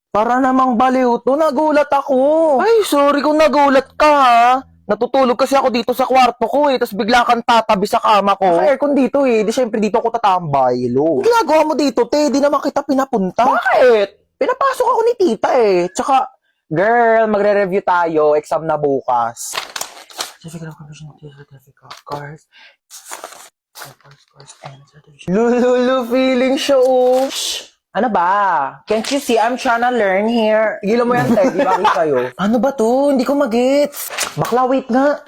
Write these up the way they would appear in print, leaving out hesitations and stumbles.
Para namang baliw to, nagulat ako. Ay, sorry kung nagulat ka ha. Natutulog kasi ako dito sa kwarto ko tapos bigla kang tatabi sa kama ko. Naka-aircon dito di syempre dito ako tatambay, lo. Ginagawa mo dito, te, di naman kita pinapunta. Bakit? Pinapasok ako ni tita Tsaka, girl, magre-review tayo, exam na bukas. Certificate of completion, certificate of course. Lulu, feeling show. Shh! Ano ba? Can't you see I'm trying to learn here? Gilan mo yan, te. Di ba kayo? Ano ba to? Hindi ko magets. Bakla, wait nga.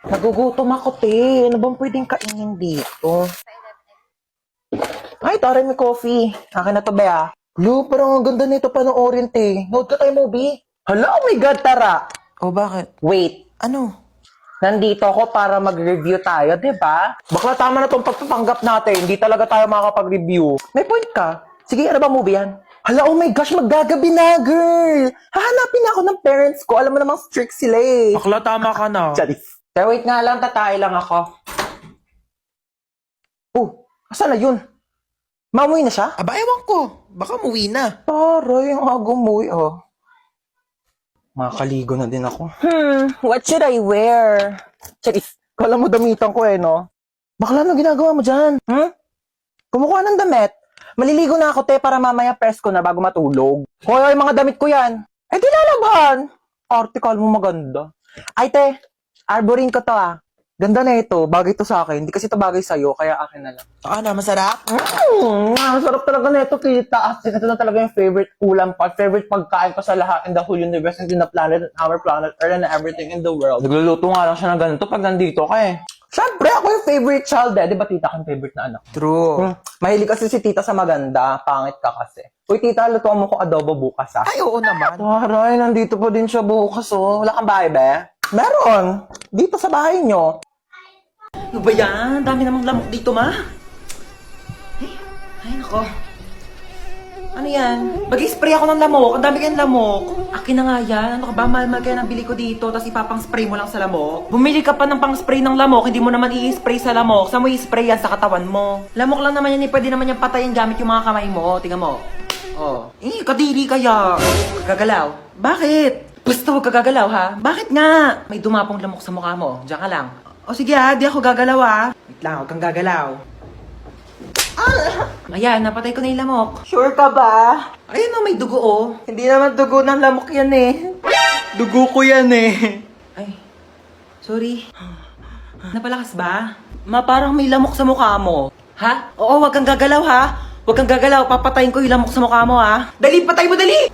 Nagugutom ako, te. Ano bang pwedeng kainin dito? Ay, tara, may coffee. Akin na to, Bea. Lo, parang ang ganda nito panoorin, te. Nood ka tayo, movie. Hala, oh my God, tara. Oh, bakit? Wait. Ano? Nandito ako para mag-review tayo, di ba? Bakla, tama na tong pagpapanggap natin. Hindi talaga tayo makakapag-review. May point ka. Sige, ano ba movie yan? Hala, oh my gosh, maggagabi na, girl. Hahanapin ako ng parents ko. Alam mo namang strict sila Bakla, tama ka na. Charis. Pero wait nga lang, tatay lang ako. Oh, asan na yun? Mamuwi na siya? Aba, ewan ko. Baka muwi na. Taray, ang agumuwi, Makakaligo na din ako. What should I wear? Charis, kala mo damitan ko no? Bakla, ano ginagawa mo dyan? Kumukuha ng damit. Maliligo na ako, te, para mamaya presko na bago matulog. Hoy, mga damit ko yan. Eh, di lalaban. Article mo maganda. Ay, te, arborin ko to, Ganda na ito. Bagay to sa akin. Hindi kasi ito bagay sa'yo, kaya akin na lang. Na, masarap? Masarap talaga na ito, kita. Ito na talaga yung favorite ulam pa. Favorite pagkain ko sa lahat in the whole universe and in the planet, and our planet, Earth, and everything in the world. Nagluluto nga lang siya ng ganito pag nandito ka Siyempre, ako yung favorite child Di ba tita ko yung favorite na anak? True. Mahilig kasi si tita sa maganda. Pangit ka kasi. Uy, tita, lutuan mo ko adobo bukas, Ay, oo naman. Taray, nandito pa din siya bukas, Wala kang bahay, be? Meron. Dito sa bahay nyo. Ano ba yan? Dami namang lamok dito, ma. Ay, nako. Ano yan? Mag-spray ako ng lamok. Ang dami kayong lamok. Akin na nga yan. Ano ka ba? Mahal kaya nabili ko dito, tapos ipapang-spray mo lang sa lamok. Bumili ka pa ng pang-spray ng lamok, hindi mo naman i-spray sa lamok. Saan mo i-spray yan? Sa katawan mo. Lamok lang naman yan, pwede naman yung patayin gamit yung mga kamay mo. Tingnan mo. Kadiri kaya. Gagalaw. Bakit? Basta huwag kagagalaw, ha? Bakit nga? May dumapong lamok sa mukha mo. Diyan ka lang. O sige di ako gagalaw, Wait lang, huwag kang gagalaw. Ayan, napatay ko na yung lamok. Sure ka ba? Ayun may dugo, Hindi naman dugo ng lamok yan Dugo ko yan Ay, sorry. Napalakas ba? Ma, parang may lamok sa mukha mo. Ha? Oo, huwag kang gagalaw, ha? Huwag kang gagalaw, papatayin ko yung lamok sa mukha mo, ha? Dali, patay mo, dali!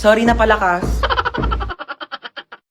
Sorry, napalakas.